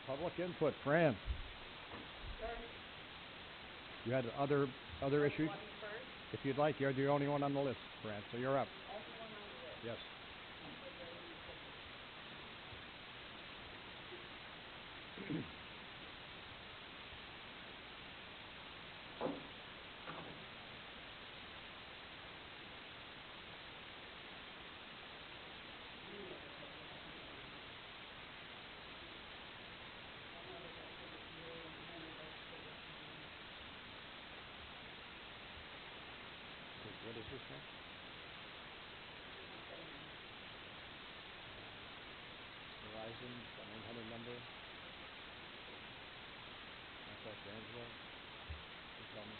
Public input, Fran. You had other issues? If you'd like, you're the only one on the list, Fran, so you're up. Yes. What is this one? Verizon, 900 number. Contact Angelo. You tell me.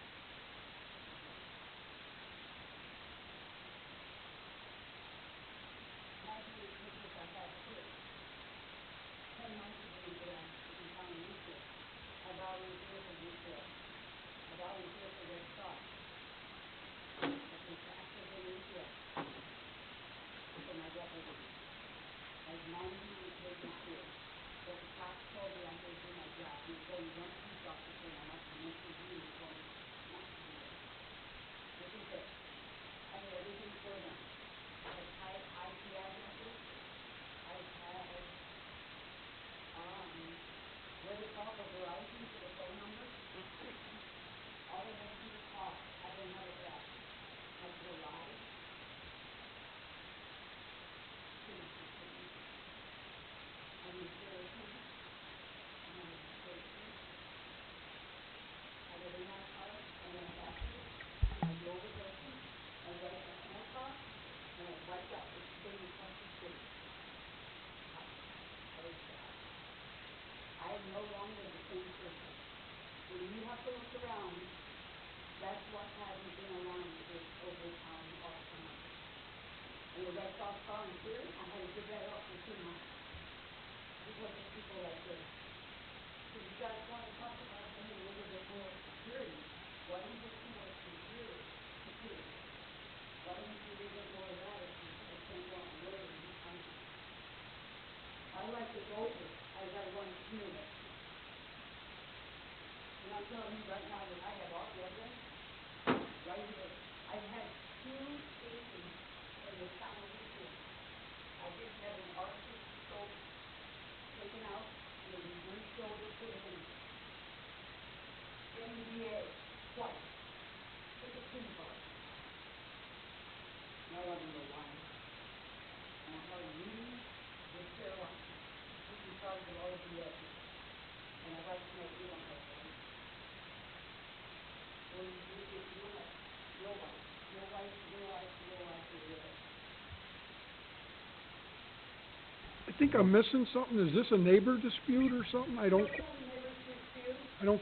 I think I'm missing something. Is this a neighbor dispute or something? I don't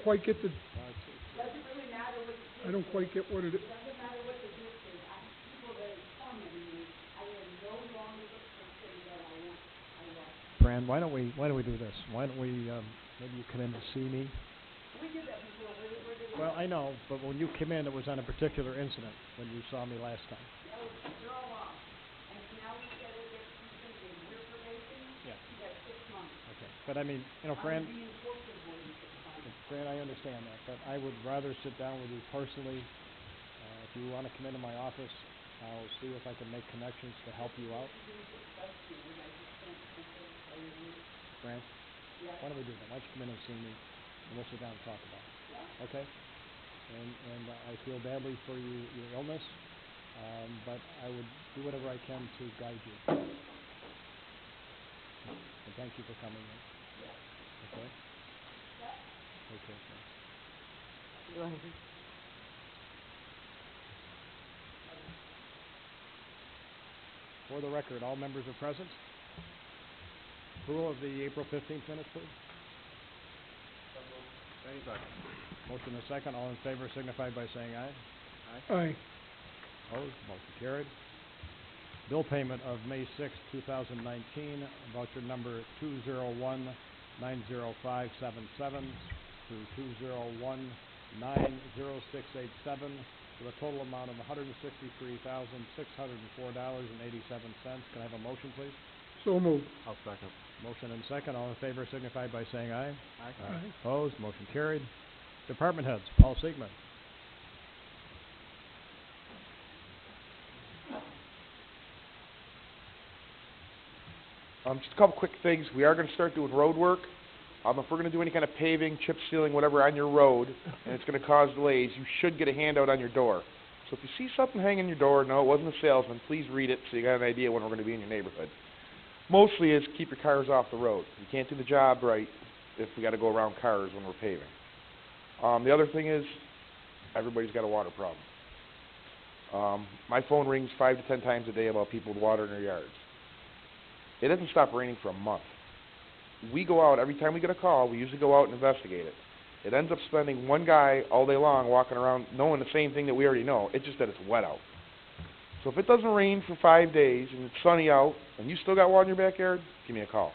quite get the. I don't quite get what it is. Fran, why don't we do this? Why don't we maybe you come in to see me? We did that before. Where did well, I know, but when you came in, it was on a particular incident when you saw me last time. Yeah, they're all off. And now we said it gets completed in your probation. Yeah. You got 6 months. Okay, but I mean, Fran. I'm being tortured more than 6 months. Fran, I understand that, but I would rather sit down with you personally. If you want to come into my office, I'll see if I can make connections to help you out. Fran, yeah. Why don't we do that? Why don't you come in and see me, and we'll sit down and talk about it. Yeah. Okay? And I feel badly for your illness, but I would do whatever I can to guide you. And thank you for coming in. Yeah. Okay? Yeah. Okay, sir. For the record, all members are present. Approval of the April 15th minutes, please. Second. Motion and second. All in favor signify by saying aye. Aye. Opposed? Motion carried. Bill payment of May 6, 2019, voucher number 201-90577 through 201-90687 with a total amount of $163,604.87. Can I have a motion, please? So moved. I'll second. Motion and second, all in favor signify by saying aye. Aye. Opposed, motion carried. Department heads, Paul Siegman. Just a couple quick things. We are going to start doing road work. If we're going to do any kind of paving, chip sealing, whatever on your road, and it's going to cause delays, you should get a handout on your door. So if you see something hanging on your door, no, it wasn't a salesman, please read it so you got an idea when we're going to be in your neighborhood. Mostly is keep your cars off the road. You can't do the job right if we got to go around cars when we're paving. The other thing is everybody's got a water problem. My phone rings 5 to 10 times a day about people with water in their yards. It doesn't stop raining for a month. We go out, every time we get a call, we usually go out and investigate it. It ends up spending one guy all day long walking around knowing the same thing that we already know. It's just that it's wet out. So if it doesn't rain for 5 days and it's sunny out and you still got water in your backyard, give me a call.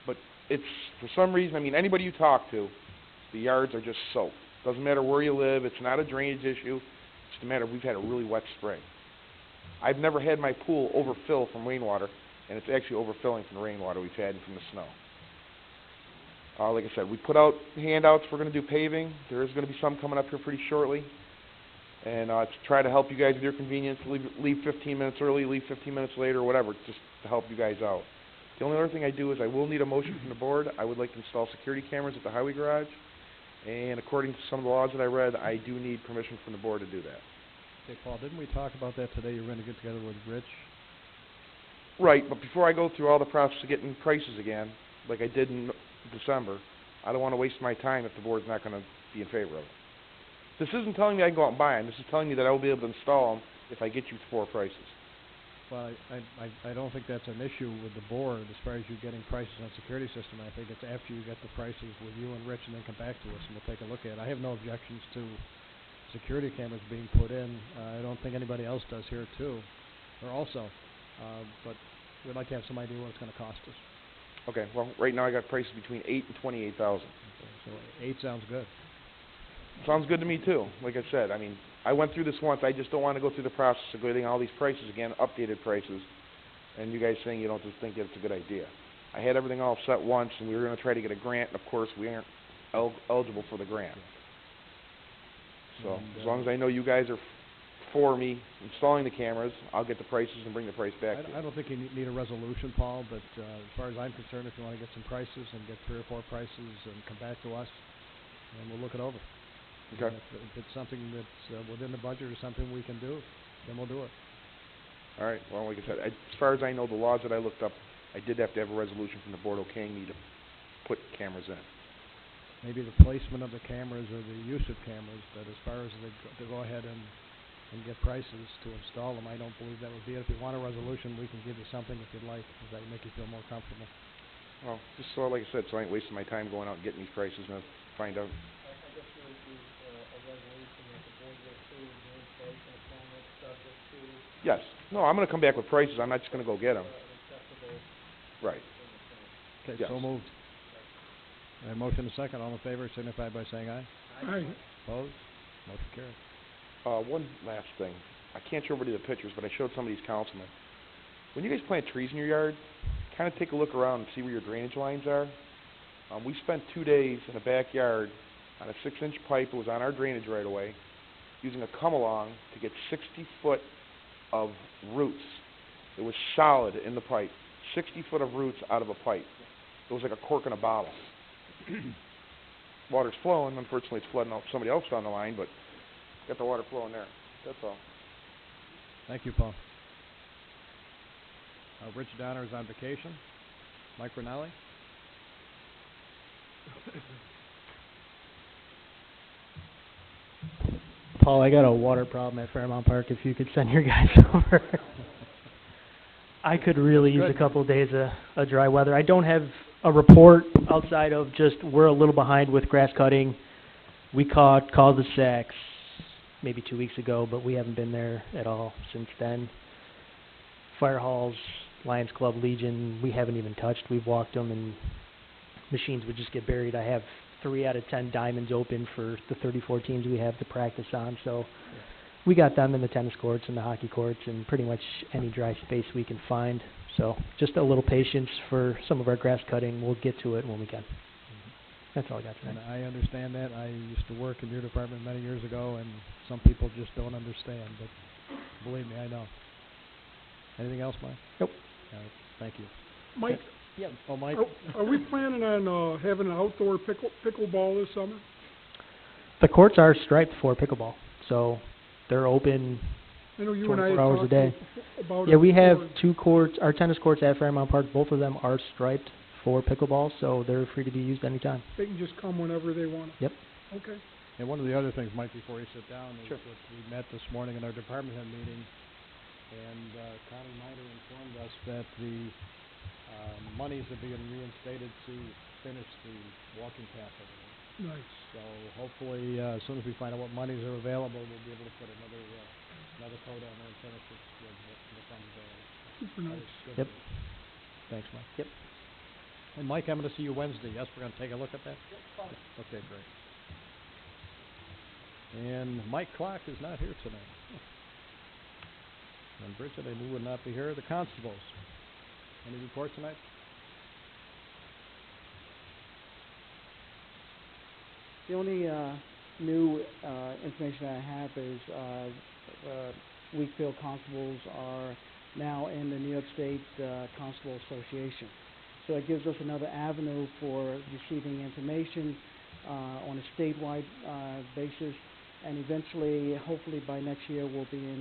But it's, for some reason, I mean, anybody you talk to, the yards are just soaked. Doesn't matter where you live. It's not a drainage issue. It's just a matter of we've had a really wet spring. I've never had my pool overfill from rainwater, and it's actually overfilling from the rainwater we've had and from the snow. Like I said, we put out handouts. We're going to do paving. There is going to be some coming up here pretty shortly. And to try to help you guys with your convenience, leave 15 minutes early, leave 15 minutes later, whatever, just to help you guys out. The only other thing I do is I will need a motion from the board. I would like to install security cameras at the highway garage. And according to some of the laws that I read, I do need permission from the board to do that. Okay, Paul, didn't we talk about that today? You were going to get together with Rich? Right, but before I go through all the process of getting prices again, like I did in December, I don't want to waste my time if the board's not going to be in favor of it. This isn't telling me I can go out and buy them. This is telling me that I will be able to install them if I get you 4 prices. Well, I don't think that's an issue with the board as far as you getting prices on security system. I think it's after you get the prices with you and Rich and then come back to us and we'll take a look at it. I have no objections to security cameras being put in. I don't think anybody else does here too, or also. But we'd like to have some idea what it's going to cost us. Okay, well, right now I got prices between $8,000 and $28,000. Okay, so 8 sounds good. Sounds good to me too. Like I said, I mean, I went through this once. I just don't want to go through the process of getting all these prices again, updated prices, and you guys saying you don't just think that it's a good idea. I had everything all set once, and we were going to try to get a grant, and of course we aren't eligible for the grant. So as long as I know you guys are for me installing the cameras, I'll get the prices and bring the price back to you. I don't think you need a resolution, Paul, but as far as I'm concerned, if you want to get some prices and get 3 or 4 prices and come back to us, and we'll look it over. Okay. And if it's something that's within the budget or something we can do, then we'll do it. All right. Well, like I said, as far as I know, the laws that I looked up, I did have to have a resolution from the board okaying me to put cameras in. Maybe the placement of the cameras or the use of cameras, but as far as to go ahead and get prices to install them, I don't believe that would be it. If you want a resolution, we can give you something if you'd like. If that would make you feel more comfortable. Well, just so, like I said, so I ain't wasting my time going out and getting these prices and find out. I guess there would be a resolution that the board would approve the installation of cameras subject to Yes. No, I'm going to come back with prices. I'm not just going to go get them. acceptable Right. Okay, Yes. so moved. Motion and second. All in favor signify by saying aye. Aye. Opposed? Motion carried. One last thing. I can't show everybody the pictures, but I showed some of these councilmen. When you guys plant trees in your yard, kind of take a look around and see where your drainage lines are. We spent 2 days in the backyard on a 6-inch pipe. It was on our drainage right away, using a come-along to get 60 foot of roots. It was solid in the pipe. 60 foot of roots out of a pipe. It was like a cork in a bottle. Water's flowing. Unfortunately, it's flooding out somebody else down the line, but got the water flowing there. That's all. Thank you, Paul. Rich Donner is on vacation. Mike Rinaldi? Paul, I got a water problem at Fairmount Park. If you could send your guys over. I could really use a couple of days of dry weather. I don't have a report outside of just we're a little behind with grass cutting. We called the sacks maybe 2 weeks ago, but we haven't been there at all since then. Fire halls, Lions Club, Legion, we haven't even touched. We've walked them and machines would just get buried. I have 3 out of 10 diamonds open for the 34 teams we have to practice on, so we got them in the tennis courts and the hockey courts and pretty much any dry space we can find. So just a little patience for some of our grass cutting. We'll get to it when we can. That's all I got And tonight. I understand that. I used to work in your department many years ago, and some people just don't understand, but believe me, I know. Anything else, Mike? Nope. All right, thank you. Mike, Yeah. Oh, Mike? are we planning on, having an outdoor pickleball this summer? The courts are striped for pickleball, so they're open. I know you and I had 24 hours a talked day. about it Yeah, we have before. 2 courts, our tennis courts at Fairmount Park, both of them are striped for pickleball, so they're free to be used anytime. They can just come whenever they want. Yep. Okay. And one of the other things, Mike, before you sit down, is Sure. that we met this morning in our department head meeting, and Connie Miner informed us that the monies are being reinstated to finish the walking path over there. Nice. So hopefully, as soon as we find out what monies are available, we'll be able to put another coat on there and finish it with the funds available. Super That nice. is good Yep. news. Thanks, Mike. Yep. And Mike, I'm gonna see you Wednesday, yes, we're gonna take a look at that? Okay, great. And Mike Clark is not here tonight. And Bridget, I knew would not be here. The constables, any report tonight? The only new information I have is Wheatfield constables are now in the New York State Constable Association. So it gives us another avenue for receiving information on a statewide basis, and eventually, hopefully by next year, we'll be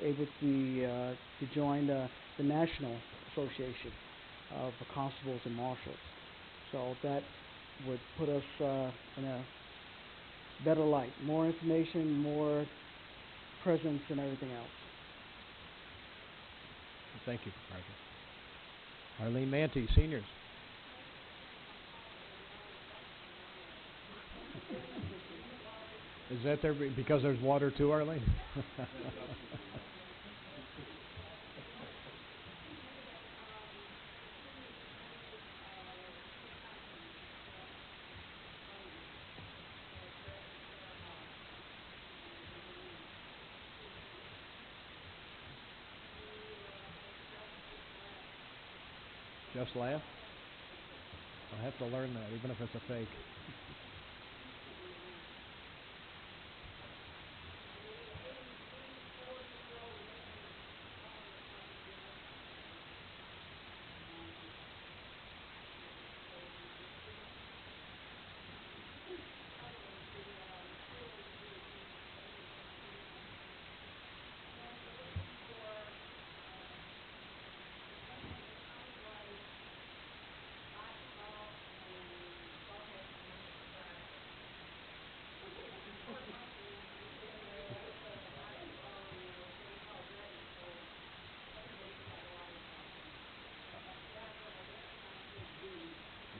able to join the National Association of Constables and Marshals. So that would put us in a better light. More information, more presence, and everything else. Thank you, Arthur. Arlene Manti, seniors. Is that there because there's water too, Arlene? Just laugh? I'll have to learn that, even if it's a fake.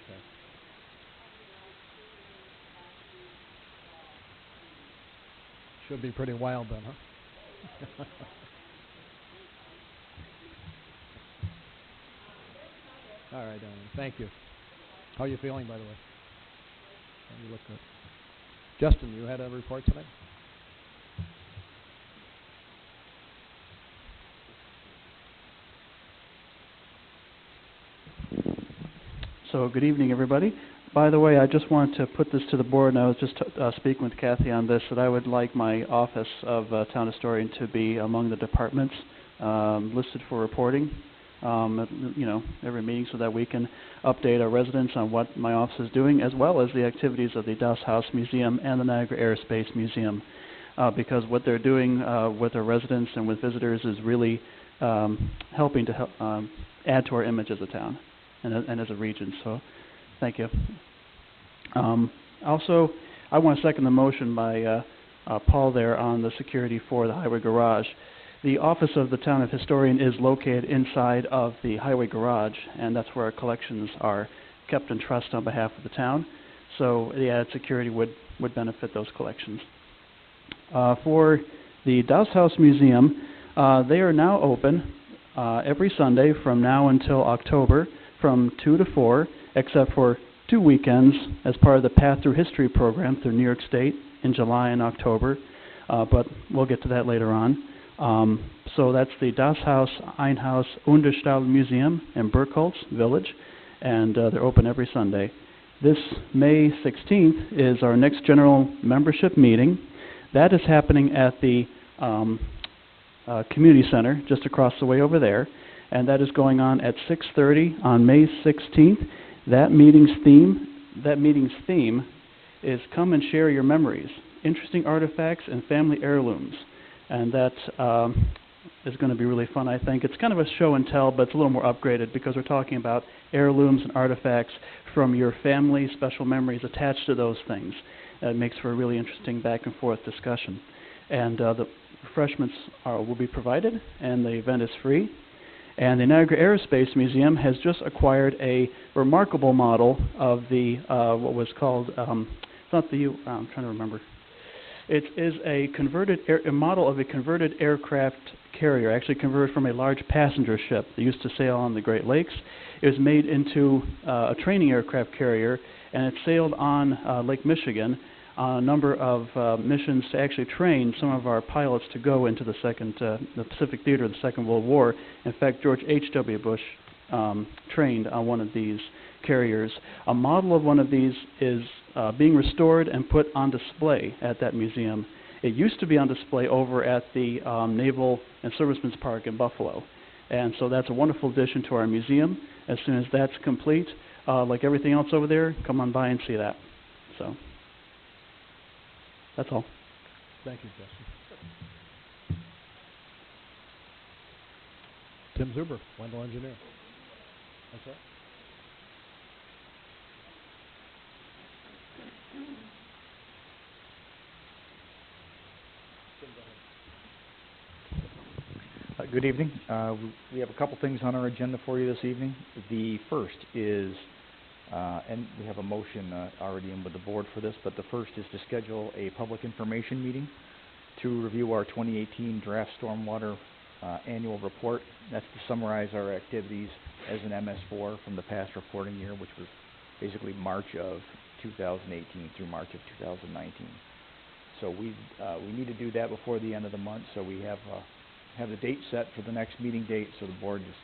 Okay. Should be pretty wild then, huh? All right, Ellen. Thank you. How are you feeling, by the way? You look good. Justin, you had a report tonight? So good evening, everybody. By the way, I just wanted to put this to the board, and I was just speaking with Kathy on this, that I would like my office of town historian to be among the departments listed for reporting, every meeting, so that we can update our residents on what my office is doing, as well as the activities of the Doss House Museum and the Niagara Aerospace Museum, because what they're doing with our residents and with visitors is really helping to add to our image as a town and as a region. So, thank you. Also, I want to second the motion by Paul there on the security for the highway garage. The office of the town of historian is located inside of the highway garage, and that's where our collections are kept in trust on behalf of the town. So the added security would benefit those collections. For the Doss House Museum, they are now open every Sunday from now until October, from 2 to 4, except for 2 weekends as part of the Path Through History program through New York State in July and October. but we'll get to that later on. So that's the Das Haus Einhaus Unterstahl Museum in Burkholz Village, and they're open every Sunday. This May 16th is our next general membership meeting. That is happening at the community center just across the way over there, and that is going on at 6:30 on May 16th. That meeting's theme is Come and Share Your Memories, Interesting Artifacts and Family Heirlooms. And that is going to be really fun, I think. It's kind of a show and tell, but it's a little more upgraded because we're talking about heirlooms and artifacts from your family, special memories attached to those things. It makes for a really interesting back and forth discussion. And the refreshments will be provided, and the event is free. And the Niagara Aerospace Museum has just acquired a remarkable model of the, what was called, it's not the, I'm trying to remember. It is a model of a converted aircraft carrier, actually converted from a large passenger ship that used to sail on the Great Lakes. It was made into a training aircraft carrier, and it sailed on Lake Michigan on a number of missions to actually train some of our pilots to go into the Pacific Theater of the Second World War. In fact, George H.W. Bush trained on one of these carriers. A model of one of these is being restored and put on display at that museum. It used to be on display over at the Naval and Servicemen's Park in Buffalo. And so that's a wonderful addition to our museum. As soon as that's complete, like everything else over there, come on by and see that. So that's all. Thank you, Justin. Tim Zuber, Wendell Engineer. That's it. Good evening. We have a couple things on our agenda for you this evening. The first is, and we have a motion already in with the board for this, but the first is to schedule a public information meeting to review our 2018 draft stormwater annual report. That's to summarize our activities as an MS4 from the past reporting year, which was basically March of 2018 through March of 2019. So we need to do that before the end of the month, so we have the date set for the next meeting date, so the board just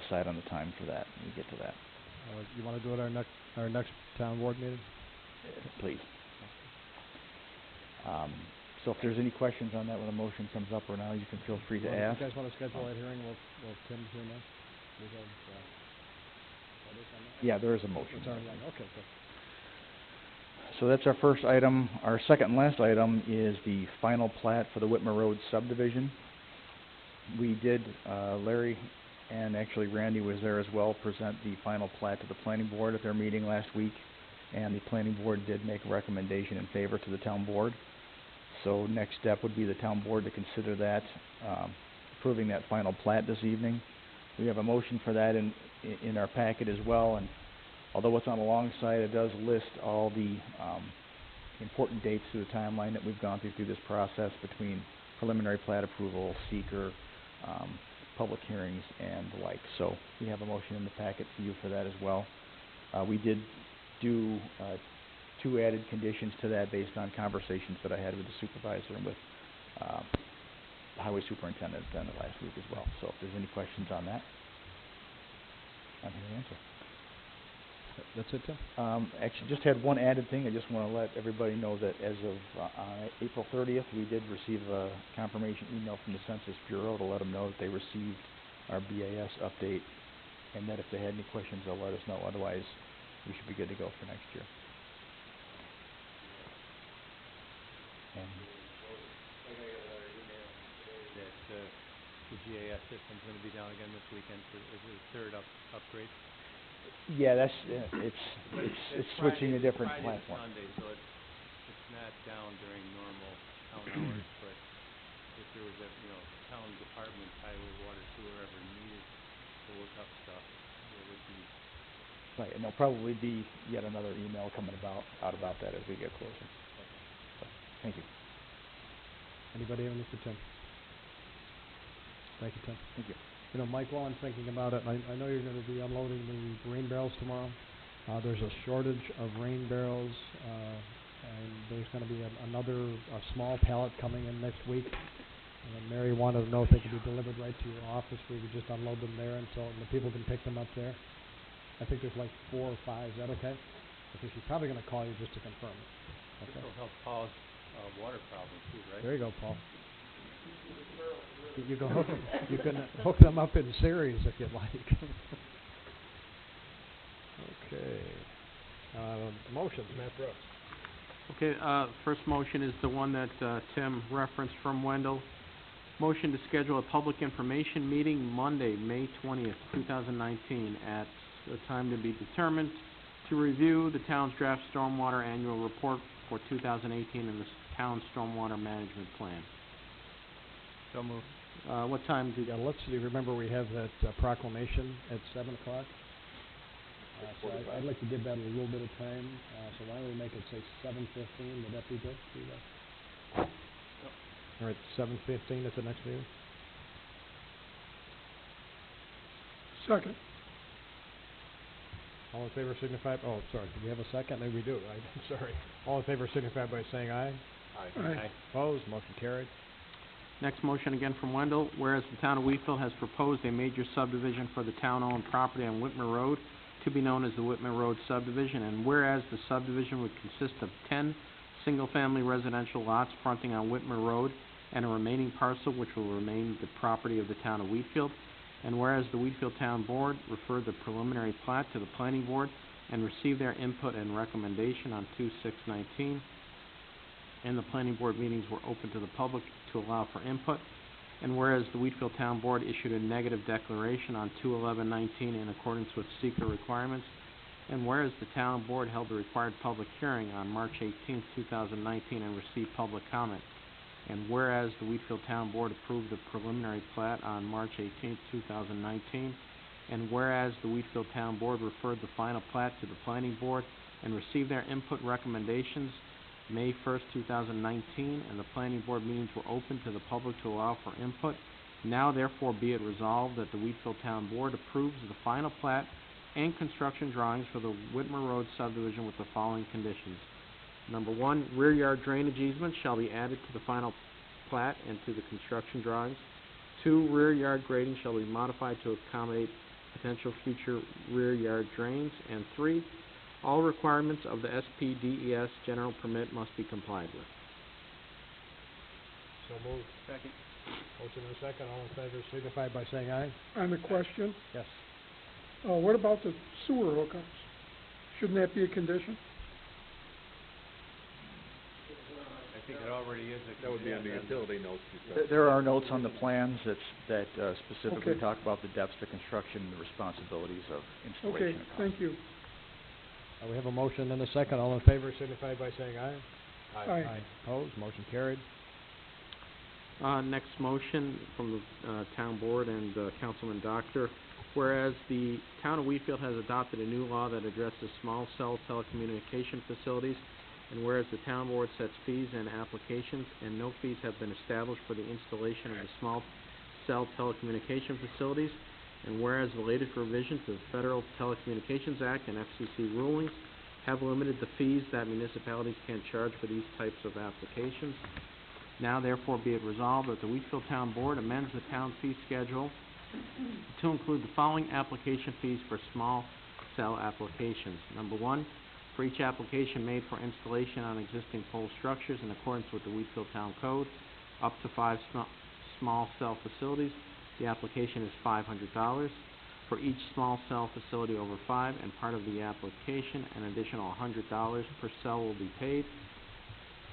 decide on the time for that when we get to that. You want to do it our next town board meeting? Please. So if there's any questions on that when the motion comes up or now, you can feel free to ask. If you guys want to schedule that hearing, will Tim's here now? We have, yeah, there is a motion. It's already on. Okay, good. So that's our first item. Our second and last item is the final plat for the Whitmer Road subdivision. We did, Larry and actually Randy was there as well, present the final plat to the planning board at their meeting last week, and the planning board did make a recommendation in favor to the town board. So next step would be the town board to consider that, approving that final plat this evening. We have a motion for that in our packet as well, and although it's on the long side, it does list all the important dates through the timeline that we've gone through this process between preliminary plat approval, seeker, public hearings, and the like. So we have a motion in the packet for you for that as well. We did do 2 added conditions to that based on conversations that I had with the supervisor and with the highway superintendent at the end of last week as well. So if there's any questions on that, I'm here to answer. That's it, Tim? Actually, just had one added thing. I just want to let everybody know that as of April 30th, we did receive a confirmation email from the Census Bureau to let them know that they received our BAS update, and that if they had any questions, they'll let us know. Otherwise, we should be good to go for next year. And that the GIS system's going to be down again this weekend for the third upgrade. yeah, that's it's switching to different Friday to platform. Sunday, so it's not down during normal town hours, but if there was a town department, highway, water, sewer, ever needed to look up stuff, it would be. Right, and there'll probably be yet another email coming out about that as we get closer. So, thank you. Anybody have anything for Tim? Thank you, Tim. Thank you. Mike, while I'm thinking about it, I know you're going to be unloading the rain barrels tomorrow. There's a shortage of rain barrels And there's gonna be another small pallet coming in next week. And Mary wanted to know if they could be delivered right to your office, we would just unload them there, and so the people can pick them up there. I think there's like 4 or 5, is that okay? Because she's probably gonna call you just to confirm it. This Okay? will help Paul's, water problem too, right? There you go, Paul. You can hook them up in series if you'd like. Okay. Motions, Matt Brooks. Okay, first motion is the one that Tim referenced from Wendell. Motion to schedule a public information meeting Monday, May 20th, 2019, at a time to be determined, to review the town's draft stormwater annual report for 2018 and the town's stormwater management plan. So moved. What time do Yeah, let's see, remember we have that proclamation at 7 o'clock? So I'd like to give that a little bit of time, so why don't we make it, say, 7:15, would that be good for you guys? All right, 7:15 at the next meeting? Second. All in favor signify, oh, sorry, do we have a second? Maybe we do, right? Sorry. All in favor signify by saying aye. Aye. Opposed, motion carried. Next motion again from Wendell, whereas the town of Wheatfield has proposed a major subdivision for the town-owned property on Whitmer Road to be known as the Whitmer Road subdivision, and whereas the subdivision would consist of 10 single-family residential lots fronting on Whitmer Road and a remaining parcel which will remain the property of the town of Wheatfield, and whereas the Wheatfield Town Board referred the preliminary plat to the Planning Board and received their input and recommendation on 2/6/19, and the Planning Board meetings were open to the public to allow for input, and whereas the Wheatfield Town Board issued a negative declaration on 2/11/19 in accordance with SEQR requirements, and whereas the Town Board held the required public hearing on March 18, 2019 and received public comment, and whereas the Wheatfield Town Board approved the preliminary plat on March 18, 2019, and whereas the Wheatfield Town Board referred the final plat to the Planning Board and received their input recommendations May 1st, 2019, and the Planning Board meetings were open to the public to allow for input. Now therefore be it resolved that the Wheatfield Town Board approves the final plat and construction drawings for the Whitmer Road subdivision with the following conditions. Number 1, rear yard drainage easement shall be added to the final plat and to the construction drawings. 2, rear yard grading shall be modified to accommodate potential future rear yard drains. And 3, all requirements of the SPDES general permit must be complied with. So moved. Second. Motion and second, all in favor signify by saying aye. On the question, Yes. what about the sewer hookups? Shouldn't that be a condition? I think it already is a. That would be on the yeah, utility notes you said. There are notes on the plans that specifically Okay. talk about the depths of construction and the responsibilities of Okay, installation. thank you. We have a motion and a second, all in favor signify by saying aye. Aye. Opposed, motion carried. Next motion from the Town Board and Councilman Doctor. Whereas the Town of Wheatfield has adopted a new law that addresses small cell telecommunication facilities, and whereas the Town Board sets fees and applications, and no fees have been established for the installation of the small cell telecommunication facilities, and whereas the latest revisions to the Federal Telecommunications Act and FCC rulings have limited the fees that municipalities can charge for these types of applications. Now therefore be it resolved that the Wheatfield Town Board amends the town fee schedule to include the following application fees for small cell applications. Number 1, for each application made for installation on existing pole structures in accordance with the Wheatfield Town Code, up to 5 small cell facilities, the application is $500. For each small cell facility over 5 and part of the application, an additional $100 per cell will be paid.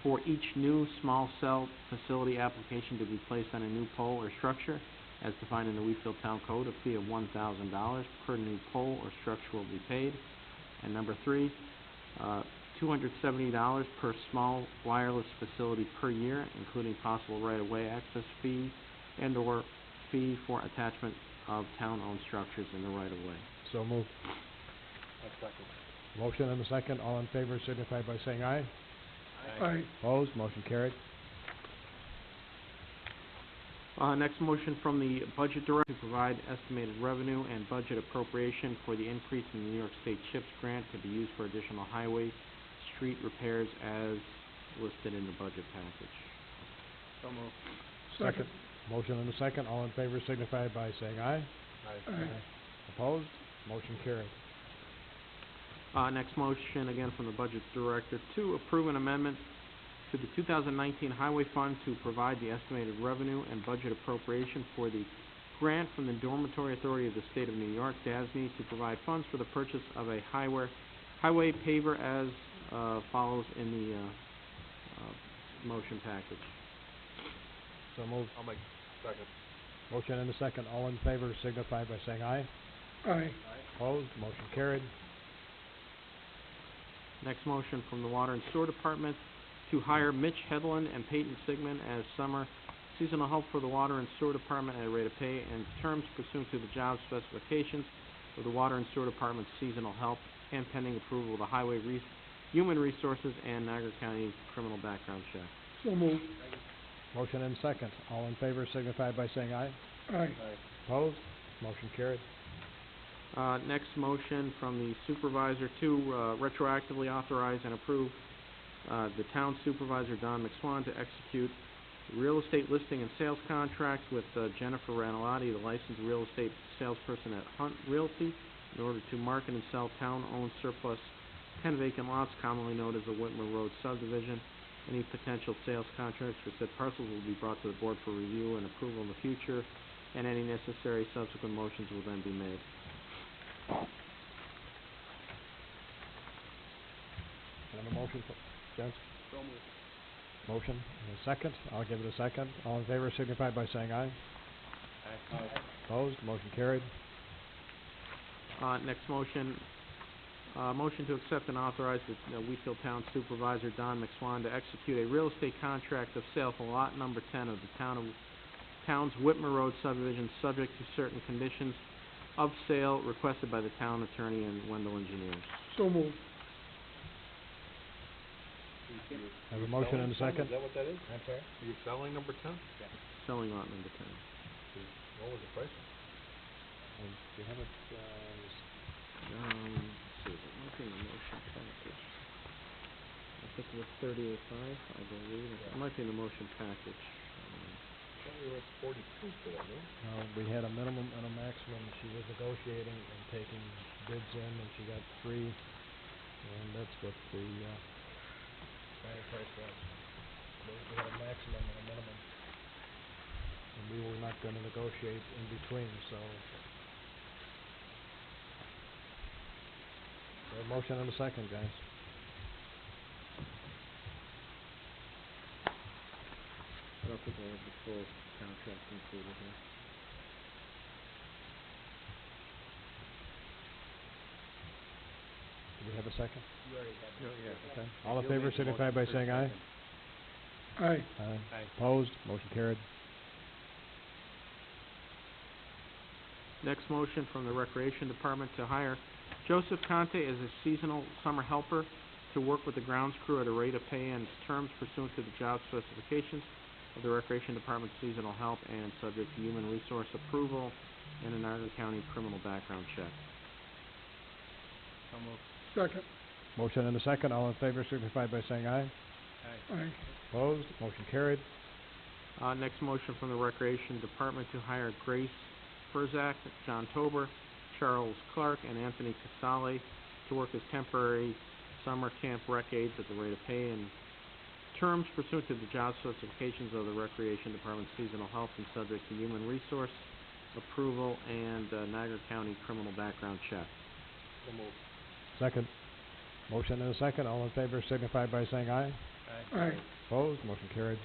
For each new small cell facility application to be placed on a new pole or structure, as defined in the Wheatfield Town Code, a fee of $1,000 per new pole or structure will be paid. And number 3, $270 per small wireless facility per year, including possible right-of-way access fee and/or fee for attachment of town-owned structures in the right-of-way. So moved. Motion and a second, all in favor signify by saying aye. Aye. Opposed, motion carried. Next motion from the Budget Director to provide estimated revenue and budget appropriation for the increase in the New York State CHIPS grant to be used for additional highway, street repairs as listed in the budget package. So moved. Second. Motion and a second. All in favor signify by saying aye. Aye. Opposed? Motion carried. Next motion, again from the Budget Director, to approve an amendment to the 2019 Highway Fund to provide the estimated revenue and budget appropriation for the grant from the Dormitory Authority of the State of New York, DASNY, to provide funds for the purchase of a highway paver as follows in the motion package. So moved. I'll make second. Motion and a second. All in favor signify by saying aye. Aye. Opposed? Motion carried. Next motion from the Water and Sewer Department to hire Mitch Hedlund and Peyton Sigmund as summer seasonal help for the Water and Sewer Department at a rate of pay and terms pursuant to the job specifications of the Water and Sewer Department's seasonal help and pending approval of the Human Resources and Niagara County criminal background check. So moved. Motion and second. All in favor signify by saying aye. Aye. Opposed? Motion carried. Next motion from the supervisor to retroactively authorize and approve the town supervisor, Don McSwan, to execute real estate listing and sales contracts with Jennifer Ranalotti, the licensed real estate salesperson at Hunt Realty, in order to market and sell town-owned surplus 10 vacant lots, commonly known as the Whitmer Road subdivision. Any potential sales contracts for said parcels will be brought to the board for review and approval in the future, and any necessary subsequent motions will then be made. Can I have a motion, Jens? So moved. Motion and a second. I'll give it a second. All in favor signify by saying aye. Aye. Opposed? Motion carried. Next motion, motion to accept and authorize the Wheatfield Town Supervisor, Don McSwan, to execute a real estate contract of sale for lot number 10 of the town's Whitmer Road subdivision, subject to certain conditions of sale requested by the town attorney and Wendell Engineers. So moved. Have a motion and a second. Is that what that is? I'm sorry? Are you selling number 10? Selling lot number 10. What was the price? Do you have it, Let's see, it might be in the motion package. I think it was 38.5, I believe. It might be in the motion package. I thought we were at 42 for that, no? we had a minimum and a maximum. She was negotiating and taking bids in, and she got 3, and that's what the final price was. We had a maximum and a minimum, and we were not gonna negotiate in between, so. A motion and a second, guys. I don't think I have the full contract included here. Do we have a second? You already had that. Okay. All in favor signify by saying aye. Aye. Aye. Aye. Opposed? Motion carried. Next motion from the Recreation Department to hire Joseph Conte as a seasonal summer helper to work with the grounds crew at a rate of pay and terms pursuant to the job specifications of the Recreation Department's seasonal help and subject to human resource approval and a Niagara County criminal background check. So moved. Second. Motion and a second. All in favor signify by saying aye. Aye. Aye. Opposed? Motion carried. Next motion from the Recreation Department to hire Grace Furzak, John Tober, Charles Clark, and Anthony Casale to work as temporary summer camp rec aides at the rate of pay and terms pursuant to the job specifications of the Recreation Department's seasonal help and subject to human resource approval and Niagara County criminal background check. So moved. Second. Motion and a second. All in favor signify by saying aye. Aye. Aye. Opposed? Motion carried.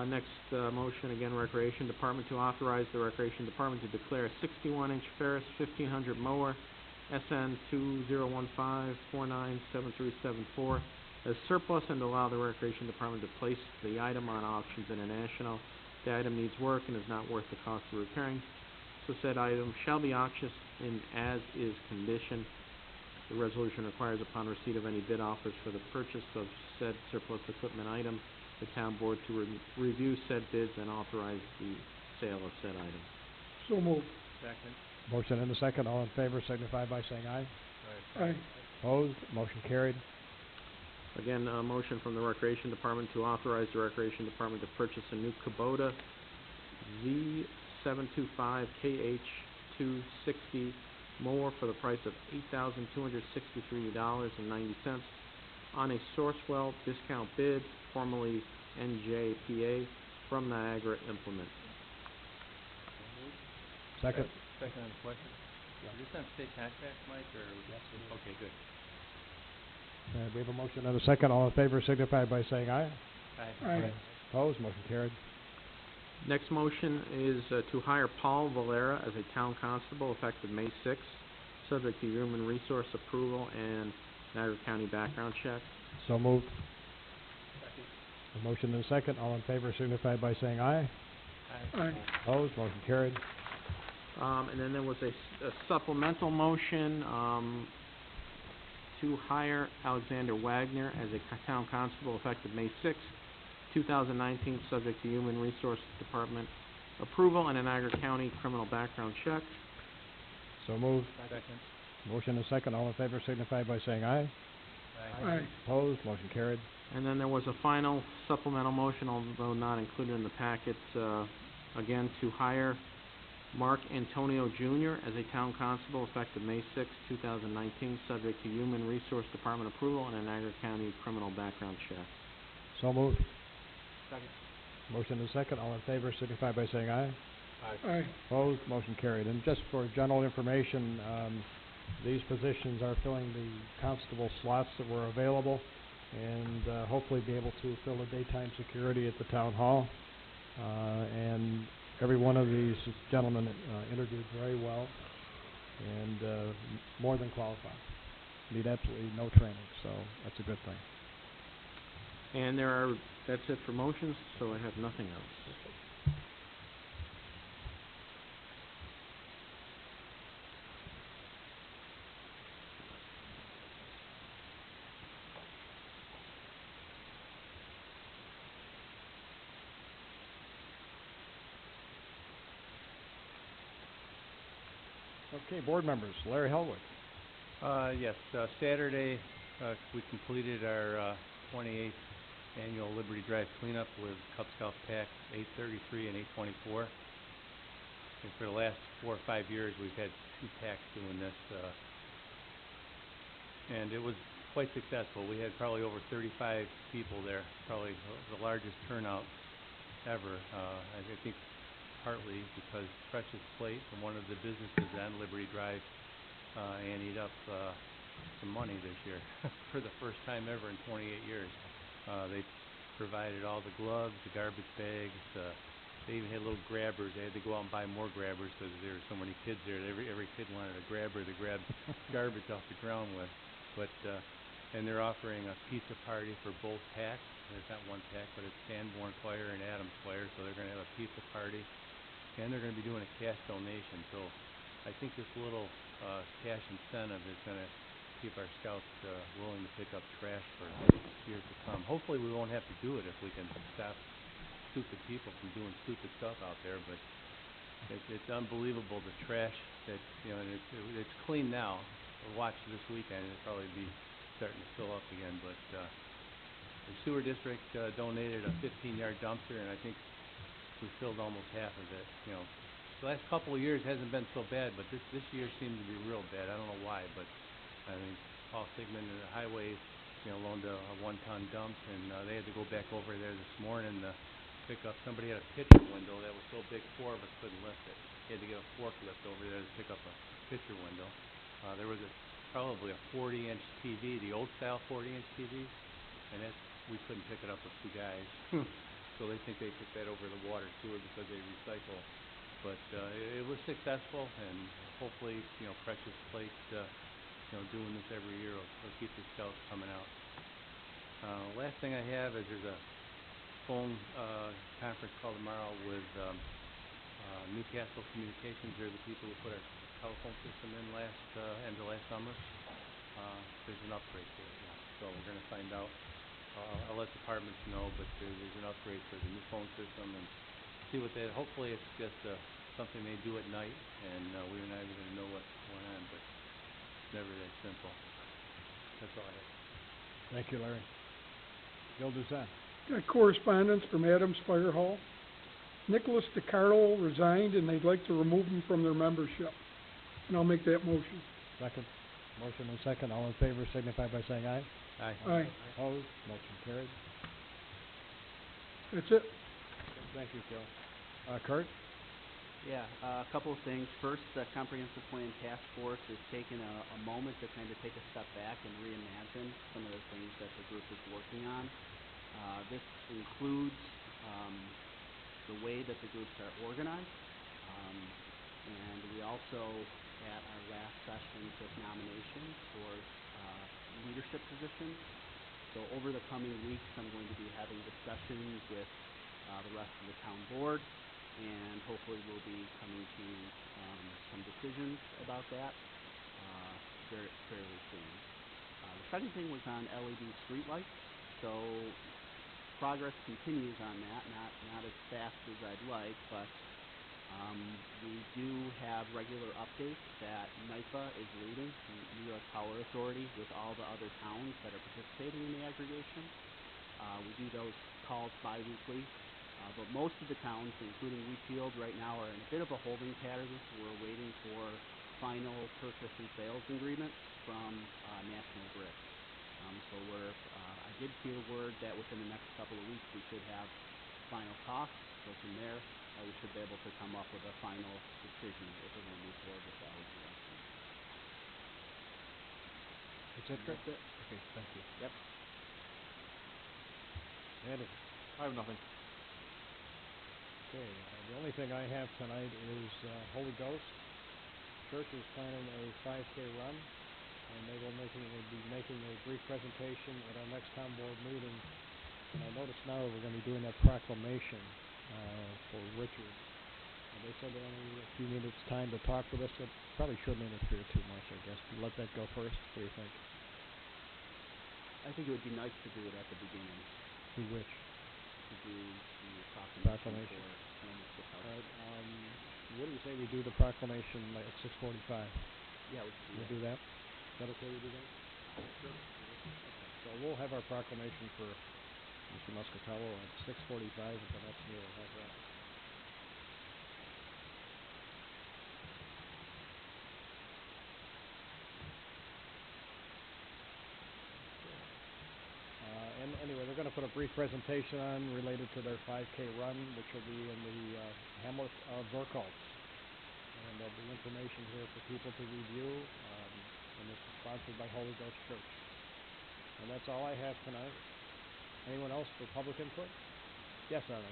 Next motion, again, Recreation Department to authorize the Recreation Department to declare a 61-inch Ferris 1500 mower SN 2015497374 as surplus and to allow the Recreation Department to place the item on Auctions International. The item needs work and is not worth the cost of repairing, so said item shall be auctioned in as-is condition. The resolution requires upon receipt of any bid offers for the purchase of said surplus equipment item, the town board to review said bids and authorize the sale of said item. So moved. Second. Motion and a second. All in favor signify by saying aye. Aye. Aye. Opposed? Motion carried. Again, a motion from the Recreation Department to authorize the Recreation Department to purchase a new Kubota V725 KH260 mower for the price of $8,263.90 on a Sourcewell discount bid, formerly NJPA, from Niagara Implement. Second. Second on the question. Is this on state contract, Mike, or? Yes, it is. Okay, good. We have a motion and a second. All in favor signify by saying aye. Aye. Opposed? Motion carried. Next motion is to hire Paul Valera as a town constable effective May 6th, subject to human resource approval and Niagara County background check. So moved. A motion and a second. All in favor signify by saying aye. Aye. Opposed? Motion carried. And then there was a supplemental motion to hire Alexander Wagner as a town constable effective May 6th, 2019, subject to Human Resources Department approval and a Niagara County criminal background check. So moved. Second. Motion and a second. All in favor signify by saying aye. Aye. Opposed? Motion carried. And then there was a final supplemental motion, although not included in the packet, again, to hire Mark Antonio Jr. as a town constable effective May 6, 2019, subject to Human Resource Department approval and a Niagara County criminal background check. So moved. Second. Motion and a second. All in favor signify by saying aye. Aye. Opposed? Motion carried. And just for general information, these positions are filling the constable slots that were available, and hopefully be able to fill the daytime security at the town hall. And every one of these gentlemen interviewed very well and more than qualified. Need absolutely no training, so that's a good thing. And that's it for motions, so I have nothing else. Okay, board members. Larry Hellwood. Yes, Saturday, we completed our 28th annual Liberty Drive cleanup with Cub Scout packs 833 and 824. And for the last 4 or 5 years, we've had 2 packs doing this, and it was quite successful. We had probably over 35 people there, probably the largest turnout ever. I think partly because Precious Plate, from one of the businesses on Liberty Drive, anteed up some money this year for the first time ever in 28 years. They provided all the gloves, the garbage bags. They even had little grabbers. They had to go out and buy more grabbers because there were so many kids there. Every kid wanted a grabber to grab garbage off the ground with. But and they're offering a pizza party for both packs. It's not one pack, but it's Sanborn Fire and Adams Fire. So they're going to have a pizza party, and they're going to be doing a cash donation. So I think this little cash incentive is going to keep our scouts willing to pick up trash for years to come. Hopefully we won't have to do it if we can stop stupid people from doing stupid stuff out there, but it's unbelievable the trash that, and it's clean now. We'll watch this weekend, it'll probably be starting to fill up again, but the sewer district donated a 15-yard dumpster, and I think we filled almost half of it. The last couple of years hasn't been so bad, but this year seemed to be real bad. I don't know why, but I mean, Paul Sigmund and the highway, loaned a 1-ton dump, and they had to go back over there this morning to pick up. Somebody had a picture window that was so big 4 of us couldn't lift it. They had to get a forklift over there to pick up a picture window. There was probably a 40-inch TV, the old-style 40-inch TV, and we couldn't pick it up with 2 guys. So they think they took that over the water sewer because they recycle. But it was successful, and hopefully, Precious Plate, doing this every year will keep the scouts coming out. Last thing I have is there's a phone conference call tomorrow with Newcastle Communications. They're the people who put our telephone system in end of last summer. There's an upgrade to it now, so we're going to find out. I'll let departments know, but there's an upgrade for the new phone system, and see what they. Hopefully, it's just something they do at night, and we're not even going to know what's going on. But it's never that simple. That's all I have. Thank you, Larry. Bill Doucette. Got correspondence from Adams Fire Hall. Nicholas DiCarlo resigned and they'd like to remove him from their membership. And I'll make that motion. Second. Motion and second. All in favor signify by saying aye. Aye. Aye. Opposed? Motion carried. That's it. Thank you, Joe. Kurt? Yeah, a couple of things. First, the Comprehensive Plan Task Force has taken a moment to kind of take a step back and reimagine some of the things that the group is working on. This includes the way that the groups are organized, and we also, at our last session, took nominations for leadership positions. So over the coming weeks, I'm going to be having discussions with the rest of the town board, and hopefully we'll be coming to some decisions about that fairly soon. The second thing was on LED streetlights. So progress continues on that, not as fast as I'd like, but we do have regular updates that NYPA is leading, the New York Power Authority, with all the other towns that are participating in the aggregation. We do those calls bi-weekly. But most of the towns, including Wheatfield, right now are in a bit of a holding pattern. We're waiting for final purchase and sales agreements from National Grid. So I did hear word that within the next couple of weeks we should have final costs. So from there, we should be able to come up with a final decision if we're going to move forward with the LED lighting. That's it, Kurt? That's it. Okay, thank you. Yep. Andy? I have nothing. Okay, the only thing I have tonight is Holy Ghost. Church is planning a 5K run, and they will be making a brief presentation at our next town board meeting. And I notice now that we're going to be doing that proclamation for Richard. And they said they only need a few minutes time to talk with us. It probably shouldn't interfere too much, I guess. Let that go first. What do you think? I think it would be nice to do it at the beginning, Do which? to do the Proclamation. for Columbus House. All right. What do you say we do the proclamation at 6:45? Yeah, we could do We'll that. do that. Is that okay? We do that? Sure. Okay. So we'll have our proclamation for Mr. Muscatello at 6:45 at the next meeting. How's that? And anyway, they're going to put a brief presentation on related to their 5K run, which will be in the hamlet of Vorkals. And there'll be information here for people to review, and it's sponsored by Holy Ghost Church. And that's all I have tonight. Anyone else for public input? Yes, Arlen.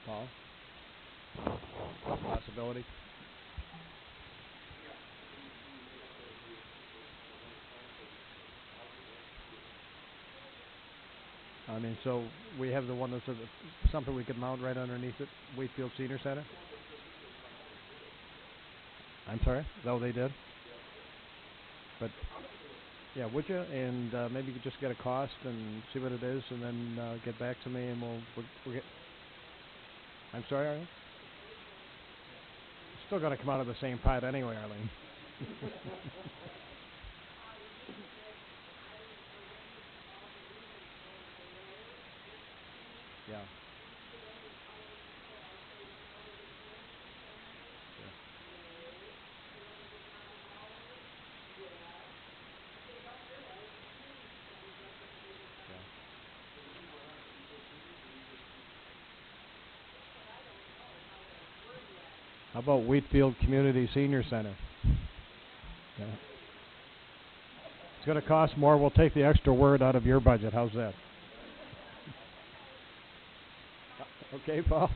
Paul? Possibility? I mean, so we have the one that's something we could mount right underneath it, Wheatfield Senior Center? I'm sorry? No, they did? But, yeah, would you? And maybe you could just get a cost and see what it is, and then get back to me, and we'll get... I'm sorry, Arlene? Still going to come out of the same pot anyway, Arlene. Yeah. How about Wheatfield Community Senior Center? Yeah. It's going to cost more. We'll take the extra word out of your budget. How's that? Okay, Paul?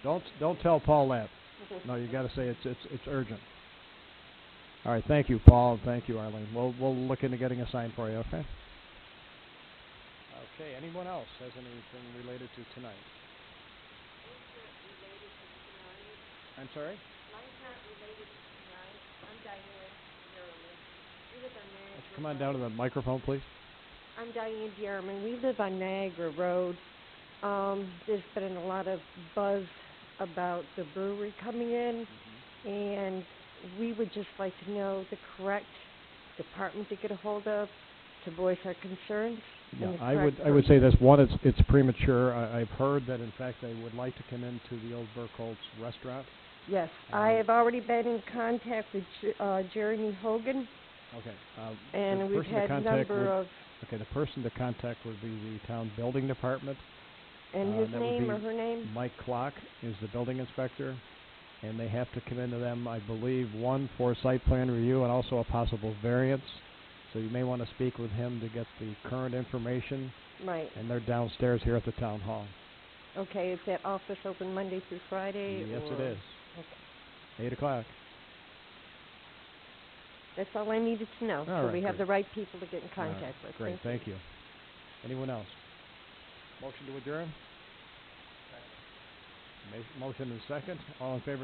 Don't tell Paul that. No, you got to say it's urgent. All right, thank you, Paul. Thank you, Arlene. We'll look into getting a sign for you, okay? Okay, anyone else has anything related to tonight? Related to tonight. I'm sorry? Mine's not related to tonight. I'm Diane. We live on Niagara Let's come on down to the microphone, please. I'm Diane Bierman. We live on Niagara Road. There's been a lot of buzz about the brewery coming in, and we would just like to know the correct department to get a hold of to voice our concerns. Yeah, and the I correct would say person. this. One, it's premature. I've heard that in fact they would like to come into the old Burkholtz restaurant. Yes, I have already been in contact with Jeremy Hogan, Okay. and the we've person to had a contact number would- of, Okay, the person to contact would be the town building department. and his that would name be or her name? Mike Clock is the building inspector, and they have to come into them, I believe, one for site plan review and also a possible variance. So you may want to speak with him to get the current information, Right. and they're downstairs here at the town hall. Okay, is that office open Monday through Friday? Yes, or? it is. Okay. 8 o'clock. That's all I needed to know. All So right, we have great. the right people to get in All right, contact with. Great, thank you. Anyone else? Motion to adjourn? Motion and second. All in favor?